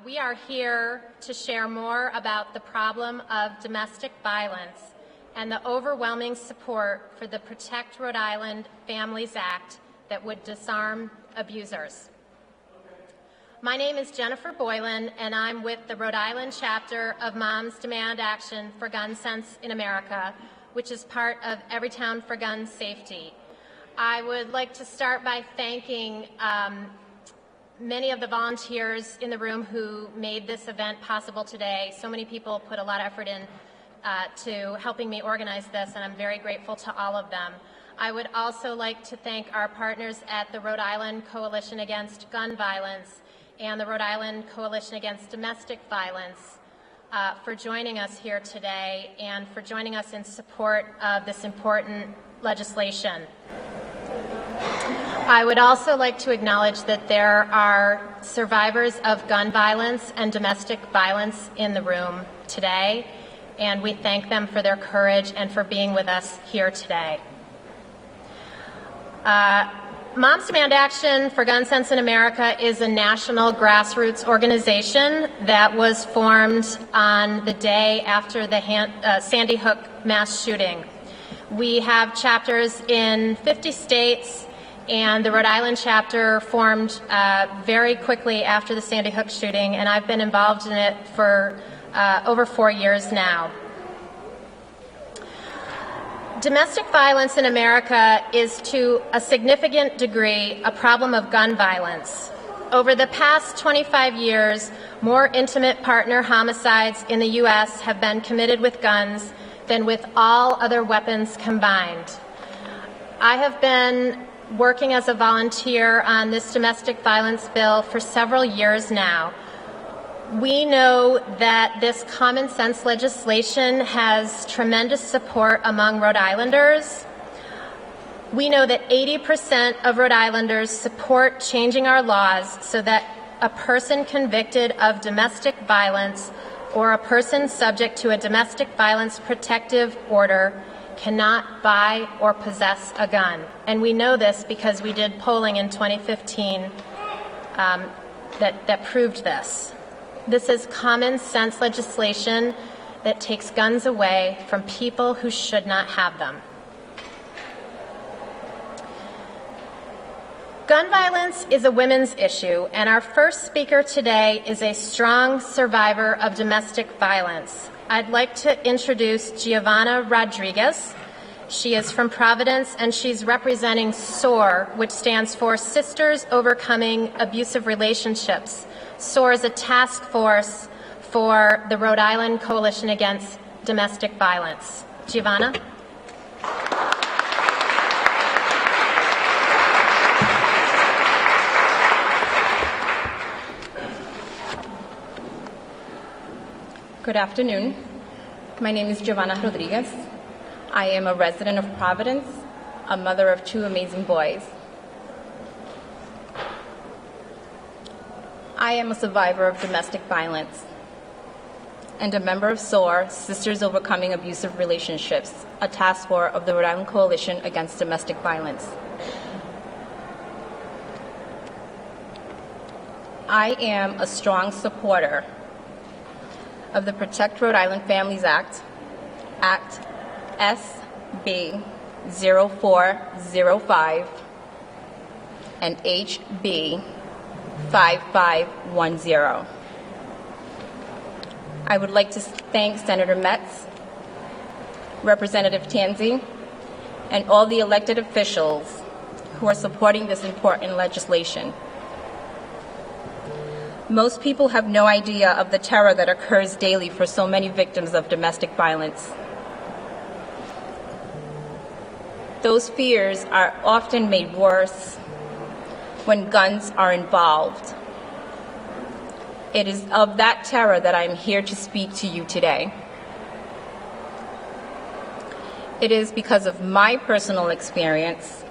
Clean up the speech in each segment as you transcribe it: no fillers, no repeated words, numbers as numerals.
We are here to share more about the problem of domestic violence and the overwhelming support for the Protect Rhode Island Families Act that would disarm abusers. My name is Jennifer Boylan, and I'm with the Rhode Island chapter of Moms Demand Action for Gun Sense in America, which is part of Everytown for Gun Safety. I would like to start by thanking many of the volunteers in the room who made this event possible today. So many people put a lot of effort in to helping me organize this, and I'm very grateful to all of them. I would also like to thank our partners at the Rhode Island Coalition Against Gun Violence and the Rhode Island Coalition Against Domestic Violence for joining us here today and for joining us in support of this important legislation. I would also like to acknowledge that there are survivors of gun violence and domestic violence in the room today, and we thank them for their courage and for being with us here today. Moms Demand Action for Gun Sense in America is a national grassroots organization that was formed on the day after the Sandy Hook mass shooting. We have chapters in 50 states, and the Rhode Island chapter formed very quickly after the Sandy Hook shooting, and I've been involved in it for over 4 years now. Domestic violence in America is to a significant degree a problem of gun violence. Over the past 25 years, more intimate partner homicides in the U.S. have been committed with guns than with all other weapons combined. I have been working as a volunteer on this domestic violence bill for several years now. We know that this common sense legislation has tremendous support among Rhode Islanders. We know that 80% of Rhode Islanders support changing our laws so that a person convicted of domestic violence or a person subject to a domestic violence protective order cannot buy or possess a gun. And we know this because we did polling in 2015 that proved this. This is common sense legislation that takes guns away from people who should not have them. Gun violence is a women's issue, and our first speaker today is a strong survivor of domestic violence. I'd like to introduce Giovanna Rodriguez. She is from Providence, and she's representing SOAR, which stands for Sisters Overcoming Abusive Relationships. SOAR is a task force for the Rhode Island Coalition Against Domestic Violence. Giovanna? Good afternoon. My name is Giovanna Rodriguez. I am a resident of Providence, a mother of 2 amazing boys. I am a survivor of domestic violence and a member of SOAR, Sisters Overcoming Abusive Relationships, a task force of the Rhode Island Coalition Against Domestic Violence. I am a strong supporter of the Protect Rhode Island Families Act, Act SB 0405 and HB 5510. I would like to thank Senator Metz, Representative Tanzi, and all the elected officials who are supporting this important legislation. Most people have no idea of the terror that occurs daily for so many victims of domestic violence. Those fears are often made worse when guns are involved. It is of that terror that I am here to speak to you today. It is because of my personal experience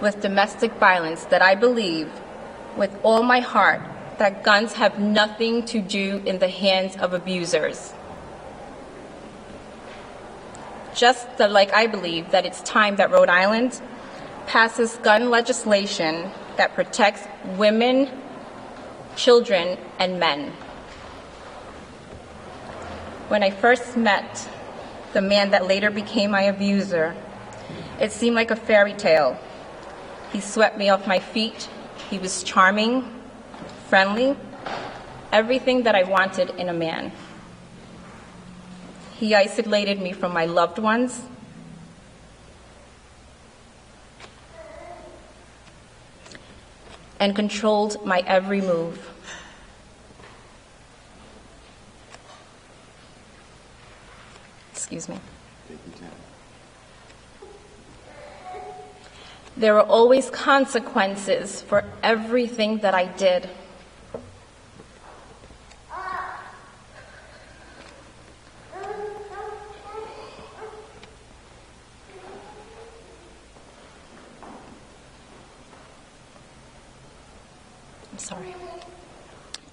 with domestic violence that I believe with all my heart that guns have nothing to do in the hands of abusers. Just like I believe that it's time that Rhode Island passes gun legislation that protects women children, and men. When I first met the man that later became my abuser, it seemed like a fairy tale. He swept me off my feet. He was charming, friendly, everything that I wanted in a man. He isolated me from my loved ones. And controlled my every move. Excuse me. There were always consequences for everything that I did. I'm sorry.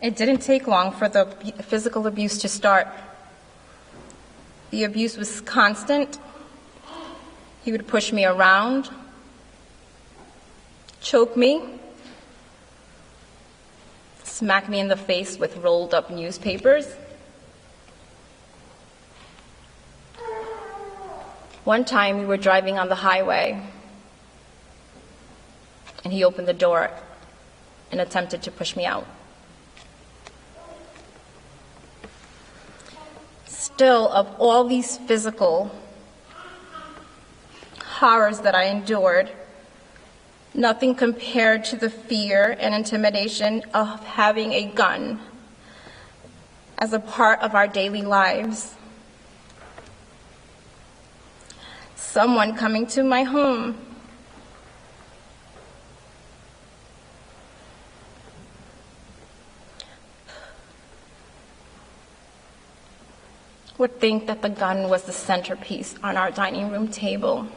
It didn't take long for the physical abuse to start. The abuse was constant. He would push me around, choke me, smack me in the face with rolled up newspapers. One time we were driving on the highway and he opened the door and attempted to push me out. Still, of all these physical horrors that I endured, nothing compared to the fear and intimidation of having a gun as a part of our daily lives. Someone coming to my home, would think that the gun was the centerpiece on our dining room table.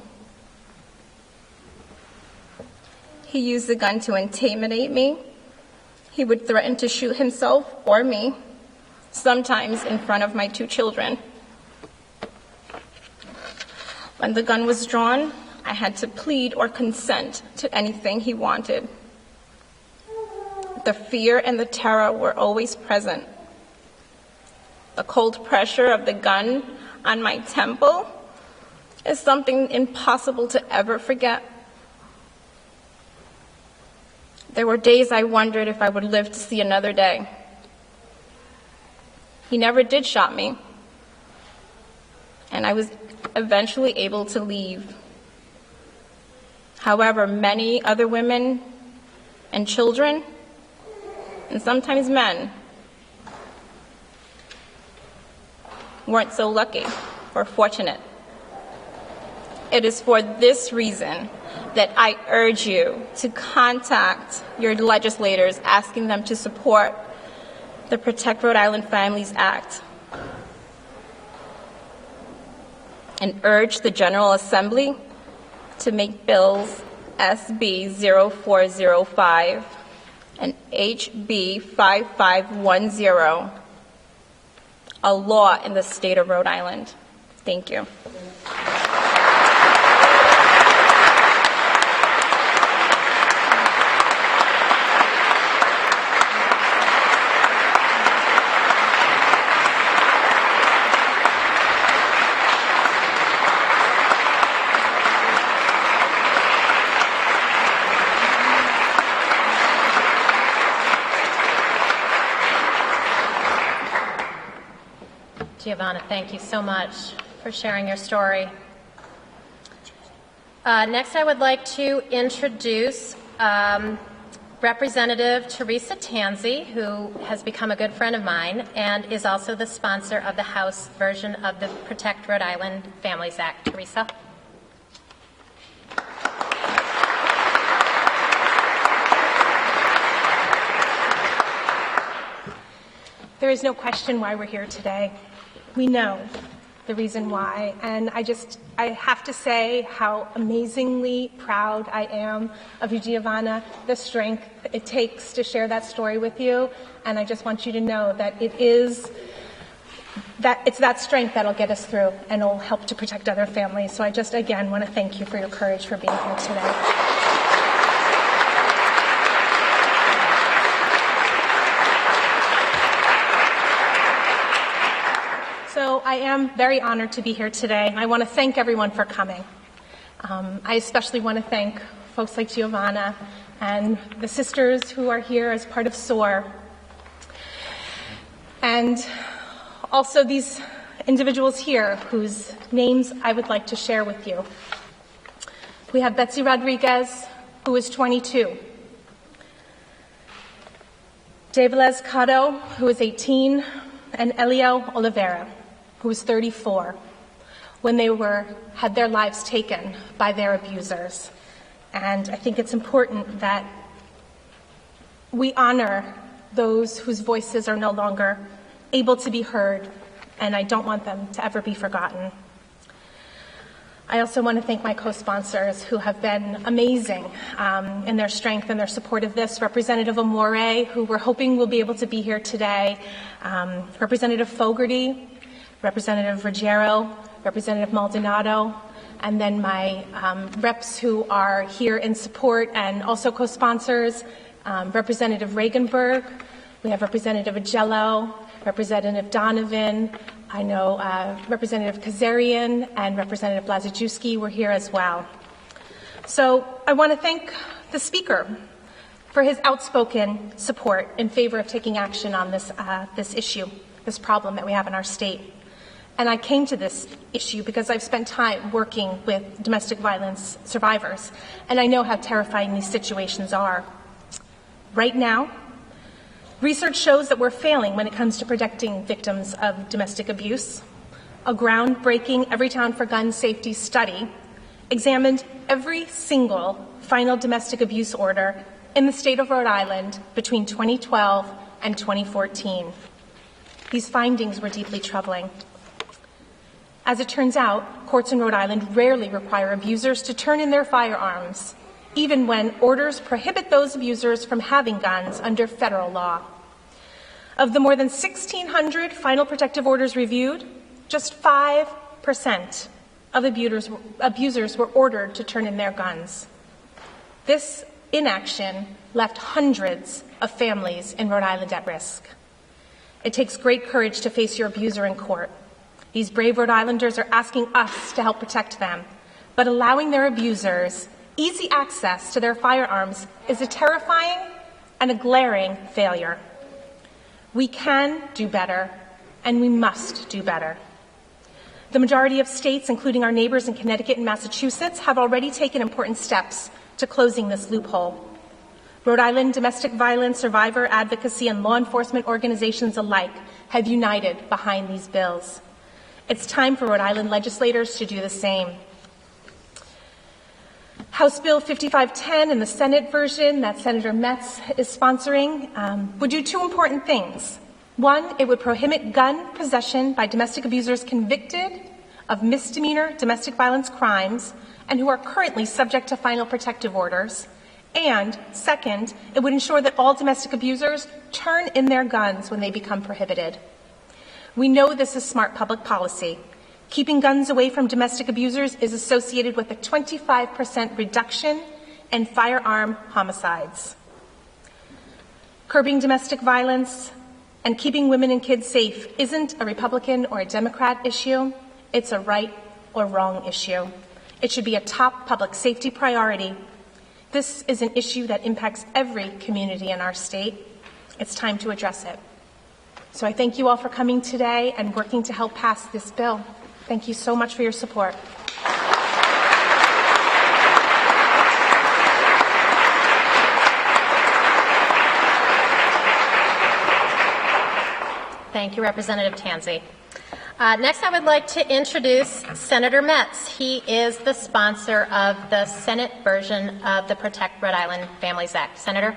He used the gun to intimidate me. He would threaten to shoot himself or me, sometimes in front of my 2 children. When the gun was drawn, I had to plead or consent to anything he wanted. The fear and the terror were always present. The cold pressure of the gun on my temple is something impossible to ever forget. There were days I wondered if I would live to see another day. He never did shot me, and I was eventually able to leave. However, many other women and children, and sometimes men, weren't so lucky or fortunate. It is for this reason that I urge you to contact your legislators, asking them to support the Protect Rhode Island Families Act, and urge the General Assembly to make bills SB 0405 and HB 5510 a law in the state of Rhode Island. Thank you. Giovanna, thank you so much for sharing your story. Next, I would like to introduce Representative Teresa Tanzi, who has become a good friend of mine and is also the sponsor of the House version of the Protect Rhode Island Families Act. Teresa. There is no question why we're here today. We know the reason why, and I have to say how amazingly proud I am of you, Giovanna, the strength it takes to share that story with you, and I just want you to know that it's that strength that'll get us through and will help to protect other families. So I just, again, want to thank you for your courage for being here today. So I am very honored to be here today. I want to thank everyone for coming. I especially want to thank folks like Giovanna and the sisters who are here as part of SOAR. And also these individuals here whose names I would like to share with you. We have Teresa Rodriguez, who is 22. Develez Cotto, who is 18, and Elio Oliveira, who is 34, when they had their lives taken by their abusers. And I think it's important that we honor those whose voices are no longer able to be heard, and I don't want them to ever be forgotten. I also want to thank my co-sponsors who have been amazing in their strength and their support of this. Representative Amore, who we're hoping will be able to be here today, Representative Fogarty, Representative Ruggiero, Representative Maldonado, and then my reps who are here in support and also co-sponsors, Representative Regenberg, we have Representative Agello, Representative Donovan, I know Representative Kazarian and Representative Blazajewski were here as well. So I want to thank the Speaker for his outspoken support in favor of taking action on this issue, this problem that we have in our state. And I came to this issue because I've spent time working with domestic violence survivors, and I know how terrifying these situations are. Right now, research shows that we're failing when it comes to protecting victims of domestic abuse. A groundbreaking Everytown for Gun Safety study examined every single final domestic abuse order in the state of Rhode Island between 2012 and 2014. These findings were deeply troubling. As it turns out, courts in Rhode Island rarely require abusers to turn in their firearms, even when orders prohibit those abusers from having guns under federal law. Of the more than 1,600 final protective orders reviewed, just 5% of abusers were ordered to turn in their guns. This inaction left hundreds of families in Rhode Island at risk. It takes great courage to face your abuser in court. These brave Rhode Islanders are asking us to help protect them, but allowing their abusers easy access to their firearms is a terrifying and a glaring failure. We can do better, and we must do better. The majority of states, including our neighbors in Connecticut and Massachusetts, have already taken important steps to closing this loophole. Rhode Island domestic violence survivor advocacy and law enforcement organizations alike have united behind these bills. It's time for Rhode Island legislators to do the same. House Bill 5510 and the Senate version that Senator Metz is sponsoring would do two important things. One, it would prohibit gun possession by domestic abusers convicted of misdemeanor domestic violence crimes and who are currently subject to final protective orders. And second, it would ensure that all domestic abusers turn in their guns when they become prohibited. We know this is smart public policy. Keeping guns away from domestic abusers is associated with a 25% reduction in firearm homicides. Curbing domestic violence and keeping women and kids safe isn't a Republican or a Democrat issue. It's a right or wrong issue. It should be a top public safety priority. This is an issue that impacts every community in our state. It's time to address it. So I thank you all for coming today and working to help pass this bill. Thank you so much for your support. Thank you, Representative Tanzi. Next, I would like to introduce Senator Metz. He is the sponsor of the Senate version of the Protect Rhode Island Families Act. Senator?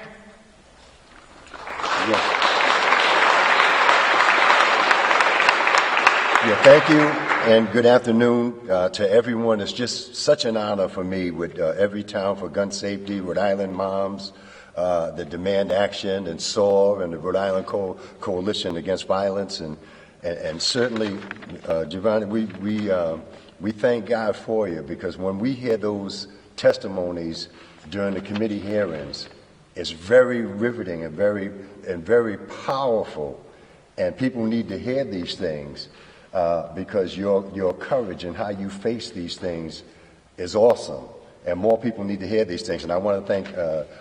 Yes. Yeah, thank you, and good afternoon to everyone. It's just such an honor for me with Everytown for Gun Safety, Rhode Island Moms, the Demand Action, and SOAR, and the Rhode Island Coalition Against Violence, and certainly, Giovanna, we thank God for you, because when we hear those testimonies during the committee hearings, it's very riveting and very powerful, and people need to hear these things. because your courage and how you face these things is awesome. And more people need to hear these things. And I want to thank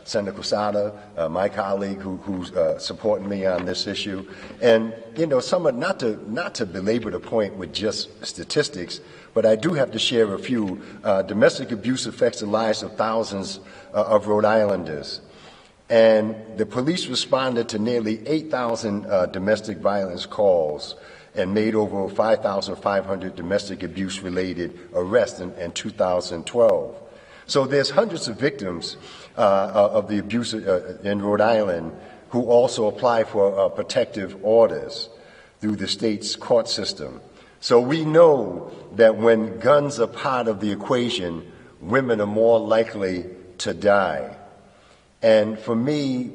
Senator Quesada, my colleague, who's supporting me on this issue. And not to belabor the point with just statistics, but I do have to share a few. Domestic abuse affects the lives of thousands of Rhode Islanders. And the police responded to nearly 8,000 domestic violence calls and made over 5,500 domestic abuse-related arrests in 2012. So there's hundreds of victims of the abuse in Rhode Island who also apply for protective orders through the state's court system. So we know that when guns are part of the equation, women are more likely to die. And for me,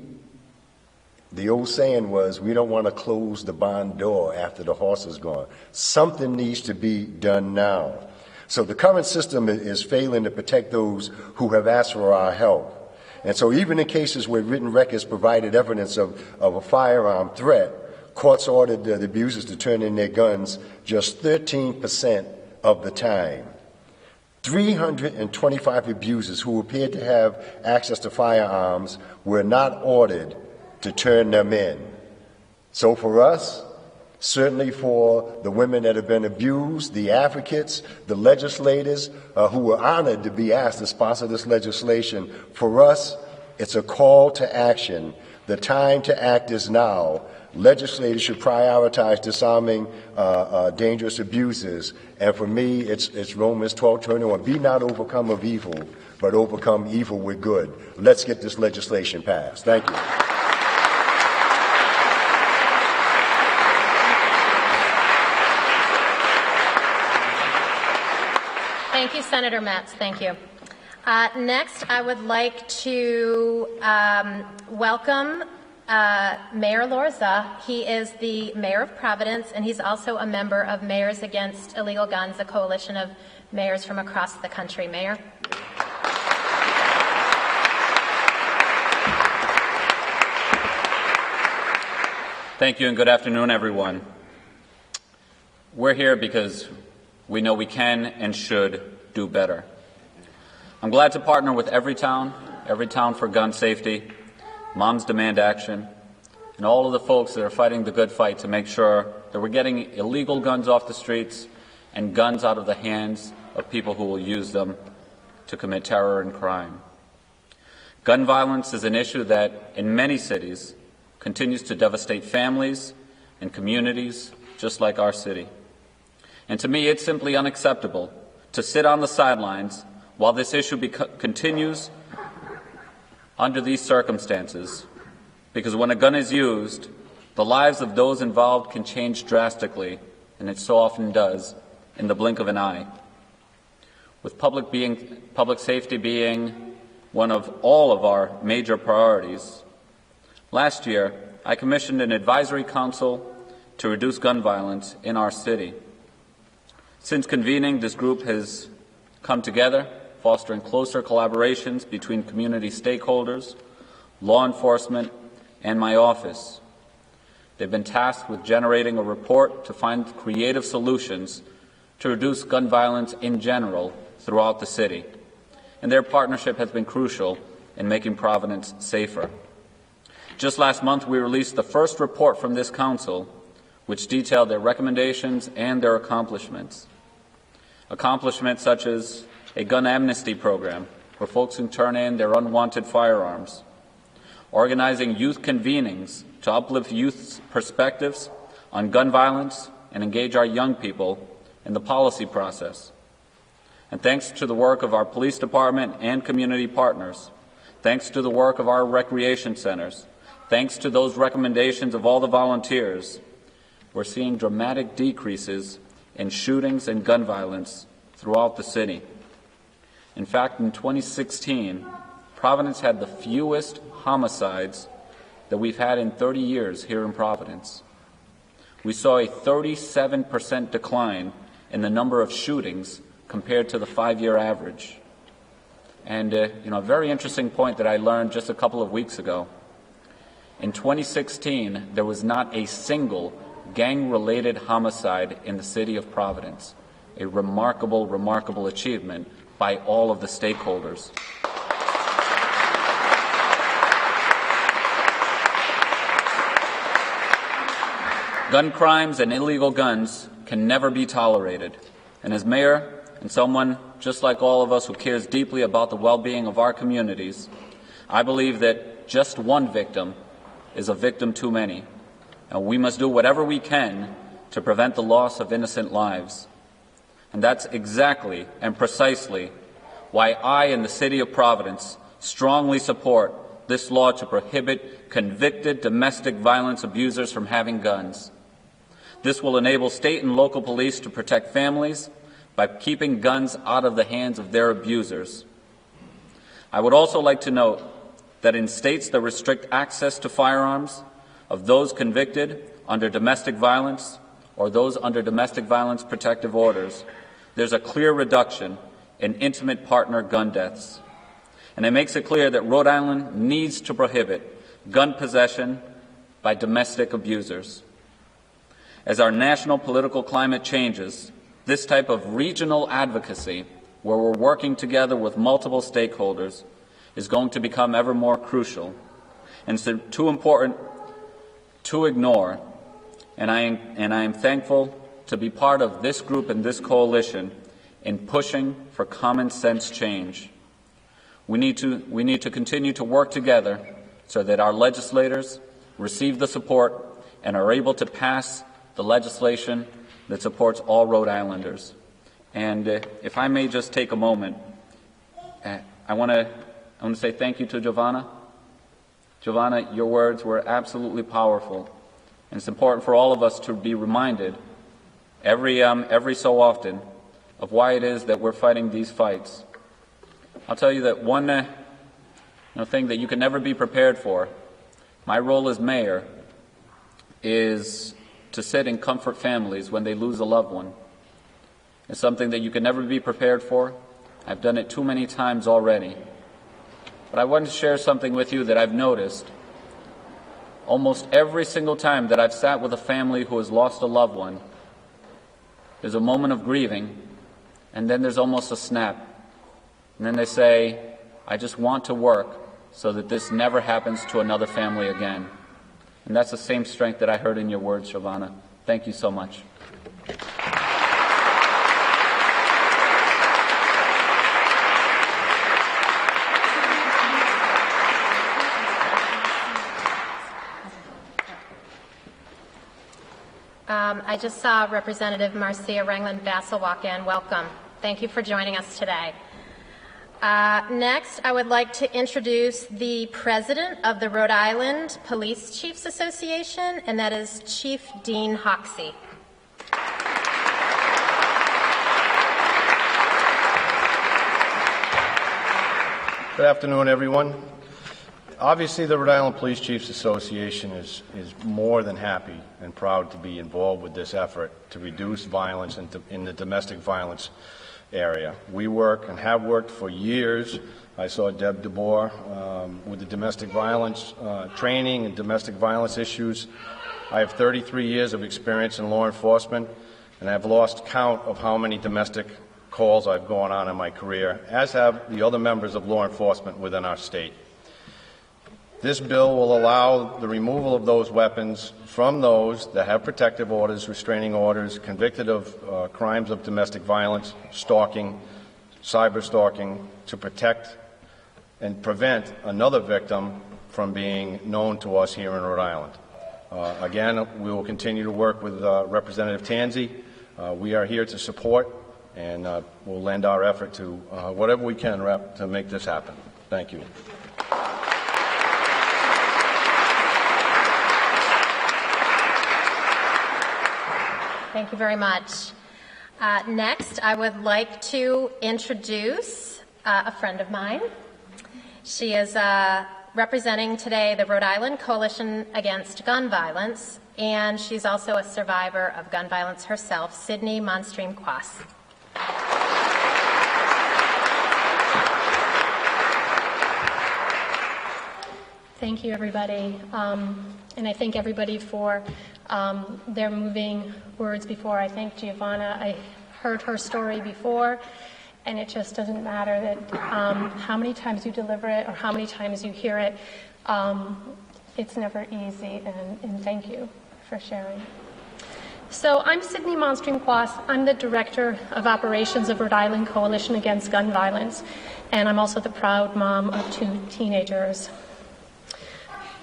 the old saying was, we don't want to close the barn door after the horse is gone. Something needs to be done now. So the current system is failing to protect those who have asked for our help. And so even in cases where written records provided evidence of a firearm threat, courts ordered the abusers to turn in their guns just 13% of the time. 325 abusers who appeared to have access to firearms were not ordered to turn them in. So for us, certainly for the women that have been abused, the advocates, the legislators who were honored to be asked to sponsor this legislation, for us, it's a call to action. The time to act is now. Legislators should prioritize disarming dangerous abusers. And for me, it's Romans 12:21. Be not overcome of evil, but overcome evil with good. Let's get this legislation passed. Thank you. Thank you, Senator Metz. Thank you. Next, I would like to welcome Mayor Lorza. He is the mayor of Providence, and he's also a member of Mayors Against Illegal Guns, a coalition of mayors from across the country. Mayor. Thank you, and good afternoon, everyone. We're here because we know we can and should do better. I'm glad to partner with Every Town for Gun Safety, Moms Demand Action, and all of the folks that are fighting the good fight to make sure that we're getting illegal guns off the streets and guns out of the hands of people who will use them to commit terror and crime. Gun violence is an issue that, in many cities, continues to devastate families and communities just like our city. And to me, it's simply unacceptable to sit on the sidelines while this issue continues under these circumstances, because when a gun is used, the lives of those involved can change drastically, and it so often does, in the blink of an eye. With public safety being one of all of our major priorities, last year I commissioned an advisory council to reduce gun violence in our city. Since convening, this group has come together, fostering closer collaborations between community stakeholders, law enforcement, and my office. They've been tasked with generating a report to find creative solutions to reduce gun violence in general throughout the city, and their partnership has been crucial in making Providence safer. Just last month, we released the first report from this council, which detailed their recommendations and their accomplishments. Accomplishments such as a gun amnesty program where folks can turn in their unwanted firearms, organizing youth convenings to uplift youth's perspectives on gun violence and engage our young people in the policy process. And thanks to the work of our police department and community partners, thanks to the work of our recreation centers, thanks to those recommendations of all the volunteers, we're seeing dramatic decreases in shootings and gun violence throughout the city. In fact, in 2016, Providence had the fewest homicides that we've had in 30 years here in Providence. We saw a 37% decline in the number of shootings compared to the 5-year average. And a very interesting point that I learned just a couple of weeks ago. In 2016, there was not a single gang-related homicide in the city of Providence. A remarkable, remarkable achievement by all of the stakeholders. Gun crimes and illegal guns can never be tolerated. And as mayor and someone just like all of us who cares deeply about the well-being of our communities, I believe that just one victim is a victim too many. And we must do whatever we can to prevent the loss of innocent lives. And that's exactly and precisely why I and the city of Providence strongly support this law to prohibit convicted domestic violence abusers from having guns. This will enable state and local police to protect families by keeping guns out of the hands of their abusers. I would also like to note that in states that restrict access to firearms of those convicted under domestic violence or those under domestic violence protective orders, there's a clear reduction in intimate partner gun deaths. And it makes it clear that Rhode Island needs to prohibit gun possession by domestic abusers. As our national political climate changes, this type of regional advocacy, where we're working together with multiple stakeholders, is going to become ever more crucial and so too important to ignore. And I am thankful to be part of this group and this coalition in pushing for common sense change. We need to continue to work together so that our legislators receive the support and are able to pass the legislation that supports all Rhode Islanders. And if I may just take a moment, I want to say thank you to Giovanna. Giovanna, your words were absolutely powerful. And it's important for all of us to be reminded every so often of why it is that we're fighting these fights. I'll tell you that one thing that you can never be prepared for, my role as mayor, is to sit and comfort families when they lose a loved one. It's something that you can never be prepared for. I've done it too many times already. But I want to share something with you that I've noticed. Almost every single time that I've sat with a family who has lost a loved one, there's a moment of grieving, and then there's almost a snap. And then they say, I just want to work so that this never happens to another family again. And that's the same strength that I heard in your words, Giovanna. Thank you so much. I just saw Representative Marcia Rangland-Bassel walk in. Welcome. Thank you for joining us today. Next, I would like to introduce the president of the Rhode Island Police Chiefs Association, and that is Chief Dean Hoxie. Good afternoon, everyone. Obviously, the Rhode Island Police Chiefs Association is more than happy and proud to be involved with this effort to reduce violence in the domestic violence area. We work and have worked for years. I saw Deb DeBoer with the domestic violence training and domestic violence issues. I have 33 years of experience in law enforcement, and I've lost count of how many domestic calls I've gone on in my career, as have the other members of law enforcement within our state. This bill will allow the removal of those weapons from those that have protective orders, restraining orders, convicted of crimes of domestic violence, stalking, cyber stalking, to protect and prevent another victim from being known to us here in Rhode Island. Again, we will continue to work with Representative Tanzi. We are here to support, and we'll lend our effort to whatever we can, Rep, to make this happen. Thank you. Thank you very much. Next, I would like to introduce a friend of mine. She is representing today the Rhode Island Coalition Against Gun Violence, and she's also a survivor of gun violence herself, Sydney Monstrum. Thank you, everybody. And I thank everybody for their moving words before. I thank Giovanna. I heard her story before, and it just doesn't matter that how many times you deliver it or how many times you hear it. It's never easy, and thank you for sharing. So I'm Sydney Monstrum. I'm the Director of Operations of Rhode Island Coalition Against Gun Violence, and I'm also the proud mom of 2 teenagers.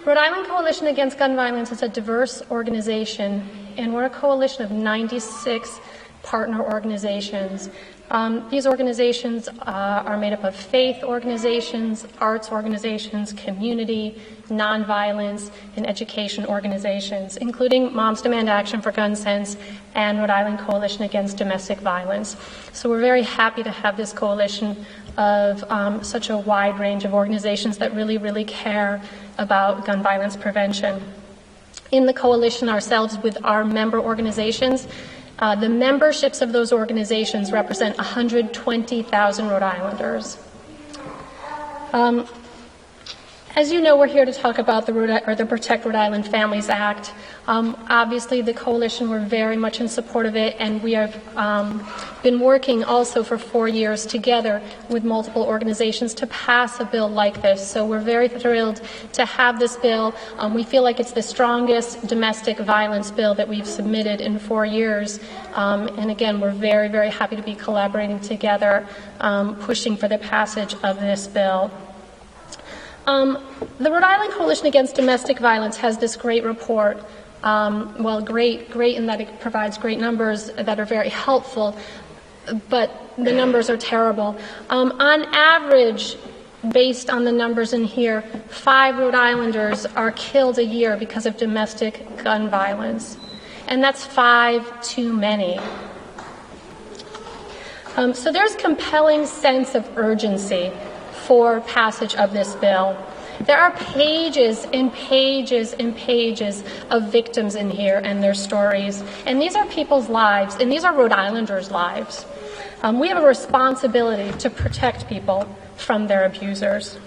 Rhode Island Coalition Against Gun Violence is a diverse organization, and we're a coalition of 96 partner organizations. These organizations are made up of faith organizations, arts organizations, community, nonviolence, and education organizations, including Moms Demand Action for Gun Sense and Rhode Island Coalition Against Domestic Violence. So we're very happy to have this coalition of such a wide range of organizations that really care about gun violence prevention. In the coalition ourselves, with our member organizations, the memberships of those organizations represent 120,000 Rhode Islanders. As you know, we're here to talk about the Protect Rhode Island Families Act. Obviously, the coalition, we're very much in support of it, and we have been working also for 4 years together with multiple organizations to pass a bill like this. So we're very thrilled to have this bill. We feel like it's the strongest domestic violence bill that we've submitted in 4 years. And again, we're very happy to be collaborating together, pushing for the passage of this bill. The Rhode Island Coalition Against Domestic Violence has this great report. Great in that it provides great numbers that are very helpful, but the numbers are terrible. On average, based on the numbers in here, 5 Rhode Islanders are killed a year because of domestic gun violence, and that's 5 too many. So there's compelling sense of urgency for passage of this bill. There are pages and pages and pages of victims in here and their stories. And these are people's lives, and these are Rhode Islanders' lives. We have a responsibility to protect people from their abusers.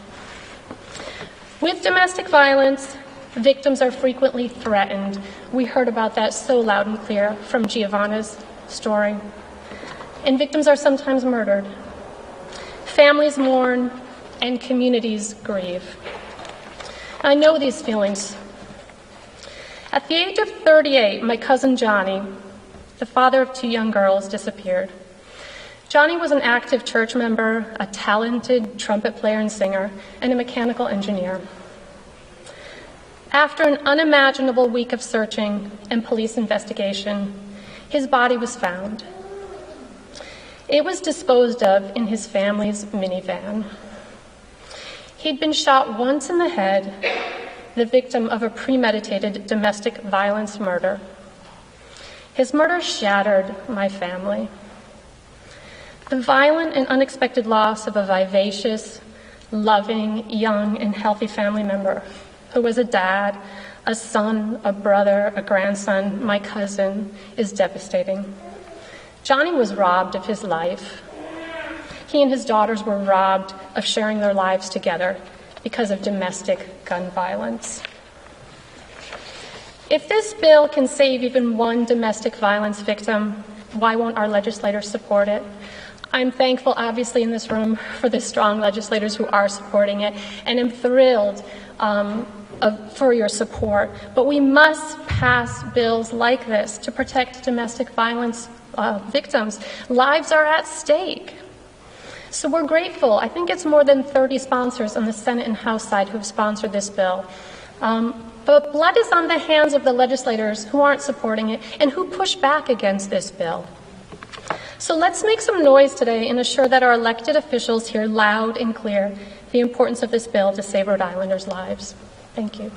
With domestic violence, victims are frequently threatened. We heard about that so loud and clear from Giovanna's story. And victims are sometimes murdered. Families mourn, and communities grieve. I know these feelings. At the age of 38, my cousin Johnny, the father of 2 young girls, disappeared. Johnny was an active church member, a talented trumpet player and singer, and a mechanical engineer. After an unimaginable week of searching and police investigation, his body was found. It was disposed of in his family's minivan. He'd been shot once in the head, the victim of a premeditated domestic violence murder. His murder shattered my family. The violent and unexpected loss of a vivacious, loving, young, and healthy family member who was a dad, a son, a brother, a grandson, my cousin, is devastating. Johnny was robbed of his life. He and his daughters were robbed of sharing their lives together because of domestic gun violence. If this bill can save even one domestic violence victim, why won't our legislators support it? I'm thankful, obviously, in this room for the strong legislators who are supporting it, and I'm thrilled for your support. But we must pass bills like this to protect domestic violence victims. Lives are at stake. So we're grateful. I think it's more than 30 sponsors on the Senate and House side who have sponsored this bill. But blood is on the hands of the legislators who aren't supporting it and who push back against this bill. So let's make some noise today and assure that our elected officials hear loud and clear the importance of this bill to save Rhode Islanders' lives. Thank you.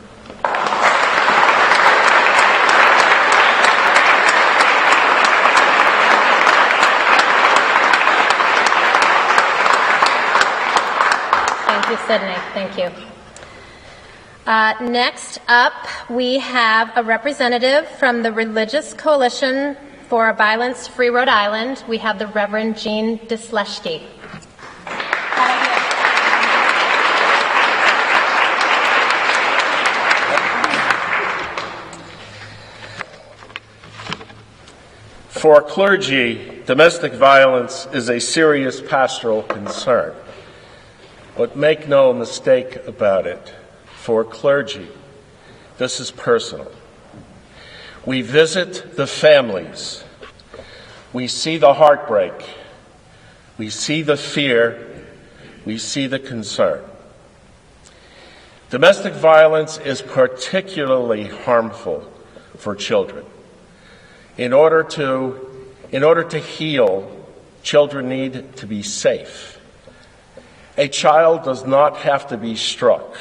Thank you, Sydney. Thank you. Next up, we have a representative from the Religious Coalition for a Violence-Free Rhode Island. We have the Reverend Jean Disleshki. For clergy, domestic violence is a serious pastoral concern. But make no mistake about it, for clergy, this is personal. We visit the families. We see the heartbreak. We see the fear. We see the concern. Domestic violence is particularly harmful for children. In order to heal, children need to be safe. A child does not have to be struck,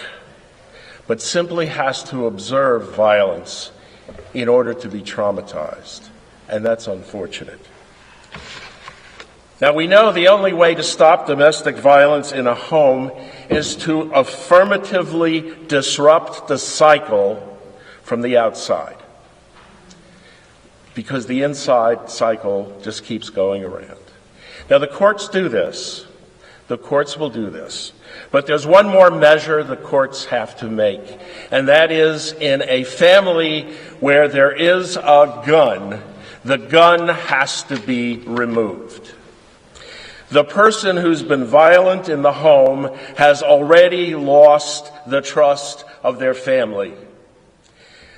but simply has to observe violence in order to be traumatized, and that's unfortunate. Now, we know the only way to stop domestic violence in a home is to affirmatively disrupt the cycle from the outside, because the inside cycle just keeps going around. Now, the courts do this. The courts will do this. But there's one more measure the courts have to make, and that is in a family where there is a gun, the gun has to be removed. The person who's been violent in the home has already lost the trust of their family.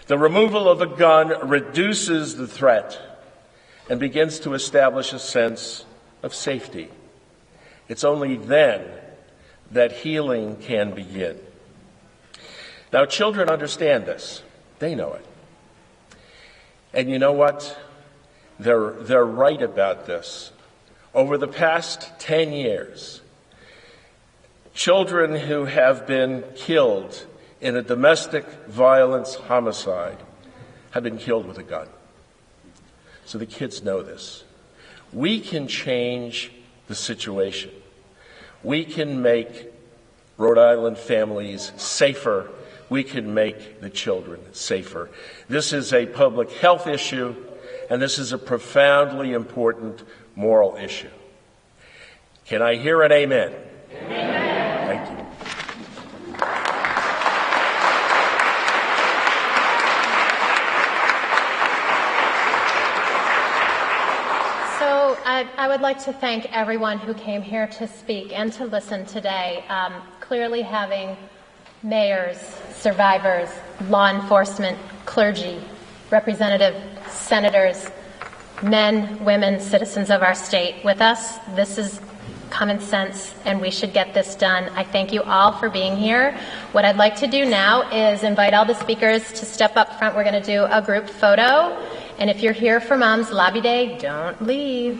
The removal of the gun reduces the threat and begins to establish a sense of safety. It's only then that healing can begin. Now, children understand this. They know it. And you know what? They're right about this. Over the past 10 years, children who have been killed in a domestic violence homicide have been killed with a gun. So the kids know this. We can change the situation. We can make Rhode Island families safer. We can make the children safer. This is a public health issue, and this is a profoundly important moral issue. Can I hear an amen? Amen. Thank you. So I would like to thank everyone who came here to speak and to listen today. Clearly having mayors, survivors, law enforcement, clergy, representatives, senators, men, women, citizens of our state with us, this is common sense, and we should get this done. I thank you all for being here. What I'd like to do now is invite all the speakers to step up front. We're going to do a group photo, and if you're here for Mom's Lobby Day, don't leave.